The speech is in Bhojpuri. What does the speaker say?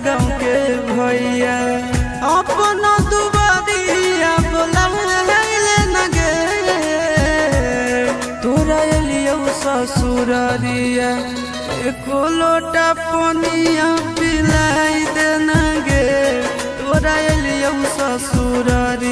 गाँव के भैया अपना दुबारिया बोलाइले न गे तोरा एलियो ससुरारिया एको लोटा पनिया पिलाई दे न गे तोरा एलियो ससुरारिया।